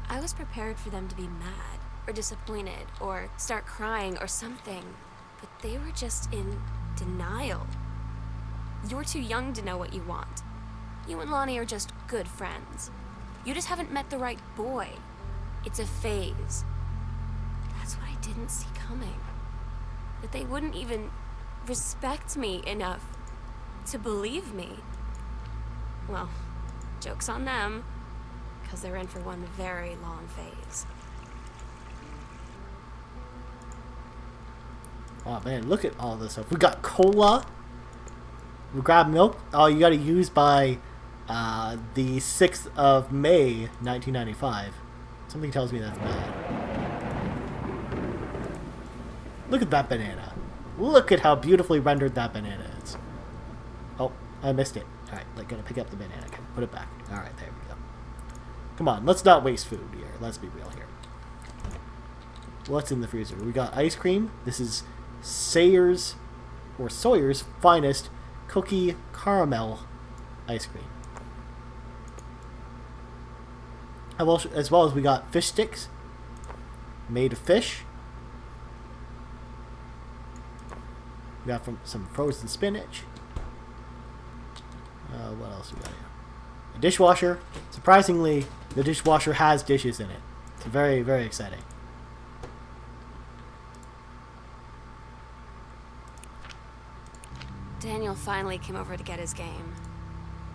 I was prepared for them to be mad, or disappointed, or start crying, or something. But they were just in denial. You're too young to know what you want. You and Lonnie are just good friends. You just haven't met the right boy. It's a phase. That's what I didn't see coming. That they wouldn't even respect me enough to believe me. Well, joke's on them, because they're in for one very long phase. Oh man, look at all this stuff. We got cola. We grab milk. Oh, you gotta use by the 6th of May, 1995. Something tells me that's bad. Look at that banana. Look at how beautifully rendered that banana is. Oh, I missed it. Alright, like, gotta pick up the banana again. Put it back. Alright, there we go. Come on, let's not waste food here. Let's be real here. What's in the freezer? We got ice cream. This is Sawyer's finest cookie caramel ice cream. As well as we got fish sticks made of fish. We got some frozen spinach. What else we got here? A dishwasher. Surprisingly, the dishwasher has dishes in it. It's very, very exciting. Daniel finally came over to get his game.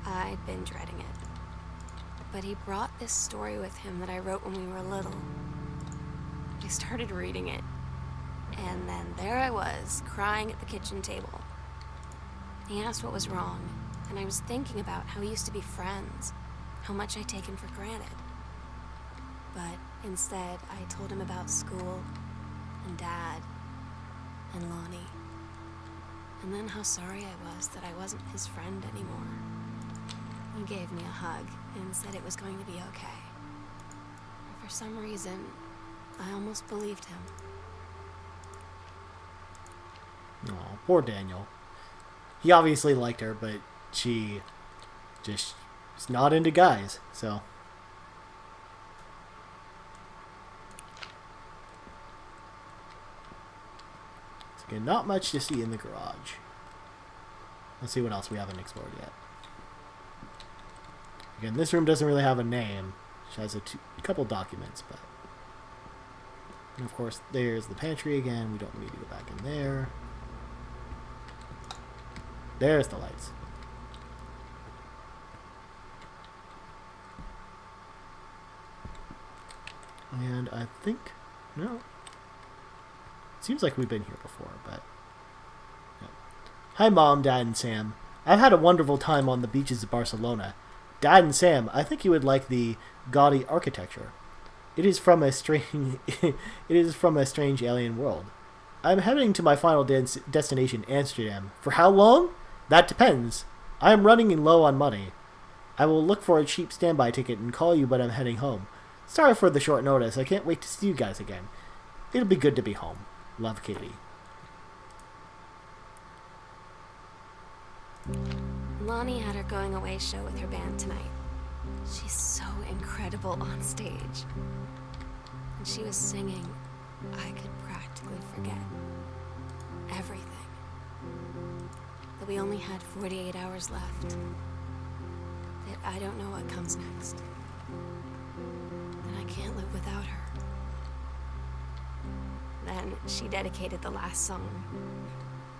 I'd been dreading it. But he brought this story with him that I wrote when we were little. I started reading it, and then there I was, crying at the kitchen table. He asked what was wrong, and I was thinking about how we used to be friends, how much I'd taken for granted. But instead, I told him about school, and Dad, and Lonnie. And then how sorry I was that I wasn't his friend anymore. He gave me a hug and said it was going to be okay. And for some reason, I almost believed him. Oh, poor Daniel. He obviously liked her, but she just is not into guys, so... Okay, not much to see in the garage. Let's see what else we haven't explored yet. Again, this room doesn't really have a name. It has a couple documents, but... And of course, there's the pantry again. We don't need to go back in there. There's the lights. And I think, no. Seems like we've been here before, but... No. Hi, Mom, Dad, and Sam. I've had a wonderful time on the beaches of Barcelona. Dad and Sam, I think you would like the gaudy architecture. It is from a strange alien world. I'm heading to my final destination, Amsterdam. For how long? That depends. I am running low on money. I will look for a cheap standby ticket and call you when I'm heading home. Sorry for the short notice. I can't wait to see you guys again. It'll be good to be home. Love, Katie. Lonnie had her going away show with her band tonight. She's so incredible on stage. And she was singing, I could practically forget everything. That we only had 48 hours left. That I don't know what comes next. That I can't live without her. Then she dedicated the last song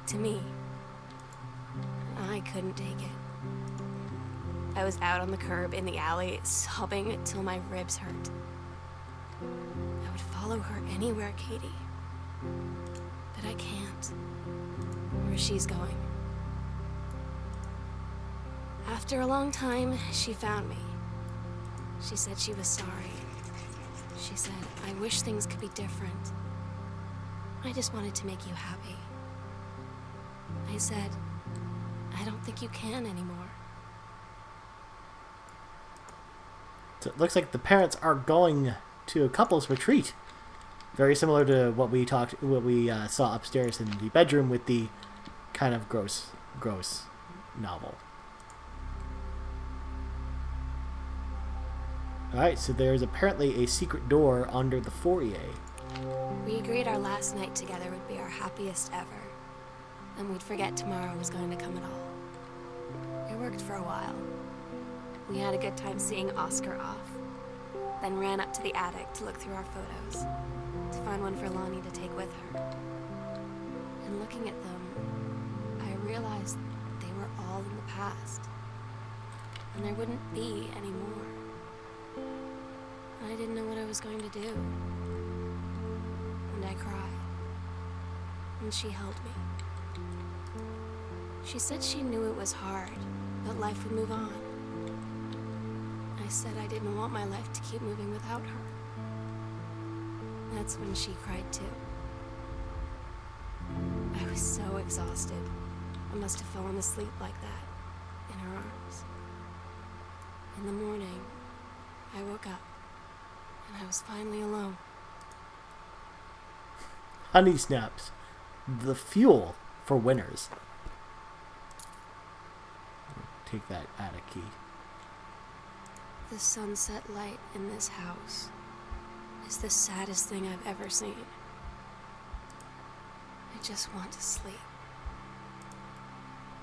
to me. And I couldn't take it. I was out on the curb in the alley, sobbing till my ribs hurt. I would follow her anywhere, Katie. But I can't. Where she's going. After a long time, she found me. She said she was sorry. She said, I wish things could be different. I just wanted to make you happy. I said, I don't think you can anymore. So it looks like the parents are going to a couple's retreat. Very similar to what we saw upstairs in the bedroom with the kind of gross novel. Alright, so there's apparently a secret door under the foyer. We agreed our last night together would be our happiest ever. And we'd forget tomorrow was going to come at all. It worked for a while. We had a good time seeing Oscar off. Then ran up to the attic to look through our photos. To find one for Lonnie to take with her. And looking at them, I realized they were all in the past. And there wouldn't be any more. I didn't know what I was going to do. And I cried. And she held me. She said she knew it was hard, but life would move on. I said I didn't want my life to keep moving without her. That's when she cried too. I was so exhausted. I must have fallen asleep like that, in her arms. In the morning, I woke up. And I was finally alone. Honey snaps. The fuel for winners. Take that attic key. The sunset light in this house is the saddest thing I've ever seen. I just want to sleep.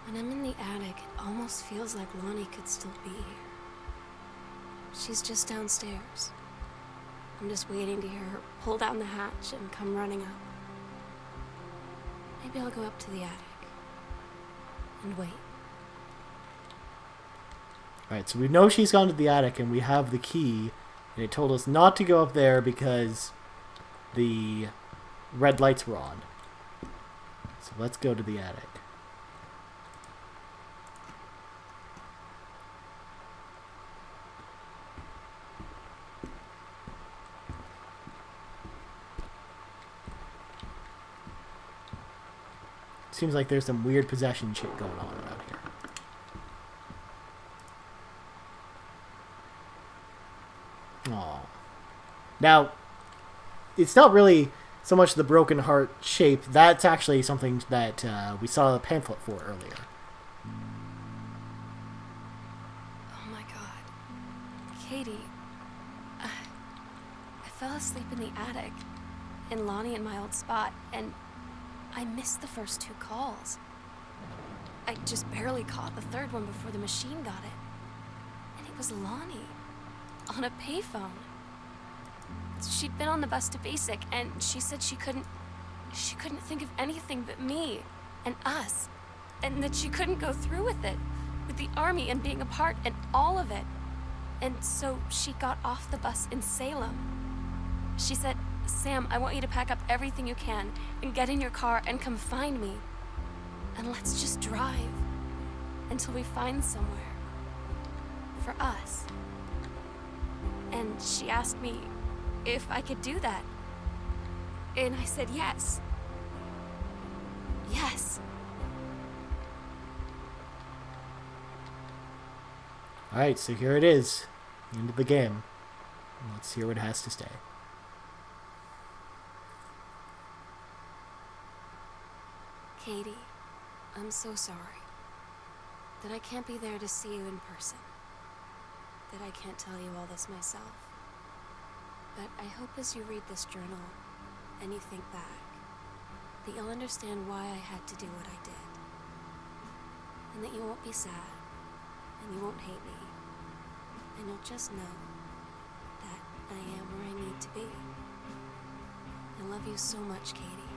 When I'm in the attic, it almost feels like Lonnie could still be here. She's just downstairs. I'm just waiting to hear her pull down the hatch and come running up. Maybe I'll go up to the attic and wait. Alright, so we know she's gone to the attic and we have the key. And it told us not to go up there because the red lights were on. So let's go to the attic. Seems like there's some weird possession shit going on around here. Aww. Now, it's not really so much the broken heart shape. That's actually something that we saw a pamphlet for earlier. Oh my god. Katie. I fell asleep in the attic. In Lonnie in my old spot, and I missed the first 2 calls. I just barely caught the third one before the machine got it. And it was Lonnie. On a payphone. She'd been on the bus to Basic, and she said she couldn't think of anything but me and us. and that she couldn't go through with it, with the army and being apart and all of it. And so she got off the bus in Salem. She said, "Sam, I want you to pack up everything you can and get in your car and come find me. And let's just drive until we find somewhere for us." And she asked me if I could do that. And I said yes. Yes. Alright, so here it is. The end of the game. Let's hear what has to say. Katie, I'm so sorry that I can't be there to see you in person, that I can't tell you all this myself. But I hope as you read this journal and you think back, that you'll understand why I had to do what I did. And that you won't be sad, and you won't hate me, and you'll just know that I am where I need to be. I love you so much, Katie.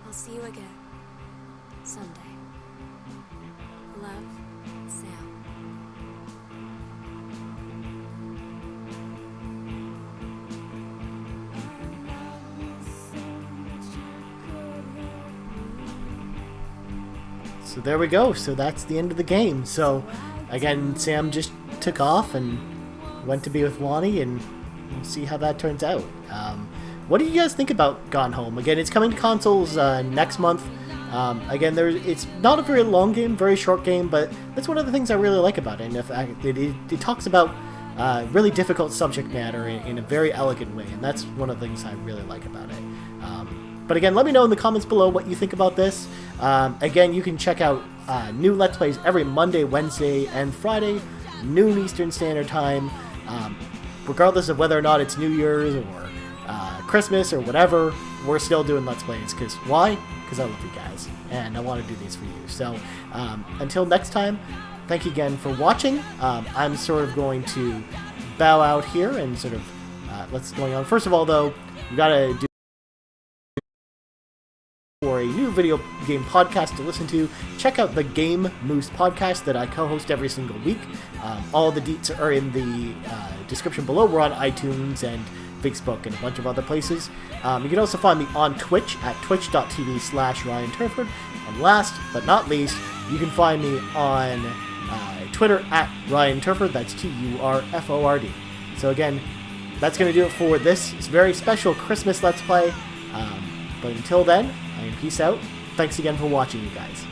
I'll see you again someday. Love, Sam. So there we go. So that's the end of the game. So again, Sam just took off and went to be with Lonnie, and we'll see how that turns out. What do you guys think about Gone Home? Again, it's coming to consoles next month. Again, it's not a very long game, very short game, but that's one of the things I really like about it. And it talks about really difficult subject matter in a very elegant way, and that's one of the things I really like about it. But again, let me know in the comments below what you think about this. Again, you can check out new Let's Plays every Monday, Wednesday, and Friday, noon Eastern Standard Time. Regardless of whether or not it's New Year's or Christmas or whatever, we're still doing Let's Plays. Because why? Because I love you guys, and I want to do these for you. So until next time, thank you again for watching. I'm sort of going to bow out here and sort of what's going on. First of all, though, we gotta do for a new video game podcast to listen to. Check out the Game Moose podcast that I co-host every single week. All the deets are in the description below. We're on iTunes and Facebook and a bunch of other places. You can also find me on Twitch at twitch.tv/Ryan Turford. And last but not least, you can find me on Twitter at Ryan Turford. That's TURFORD. So again, that's going to do it for this very special Christmas Let's Play. But until then, peace out. Thanks again for watching, you guys.